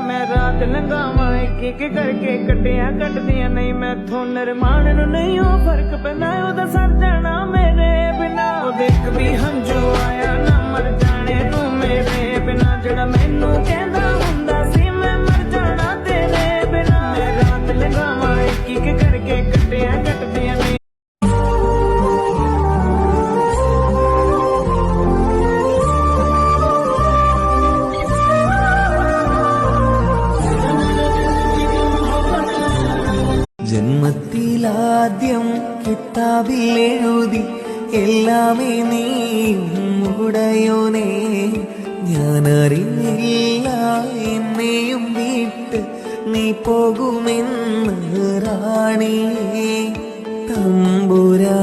मैं रात लंघावा एक करके कटिया कटदियां नहीं मैथों निर्माण नूं नहीं हो फर्क पैंदा ओदा सर जाना मेरे बिना ओदे एक भी हंझू आया ना मर जाने तू मेरे बिना जेड़ा मैनू कहंदा हुंदा सी मैं मर जाना तेरे बिना मैं रात लंघावा एक करके कटिया कटदियां नहीं ജന്മത്തിലാദ്യം കിതാബിൽ എഴുതി എല്ലാമേ നീ ഉടയോനേ ഞാനറിഞ്ഞില്ല എന്നെയും വിട്ട് നീ പോകുമെന്ന് റാണിയേ തമ്പുരാ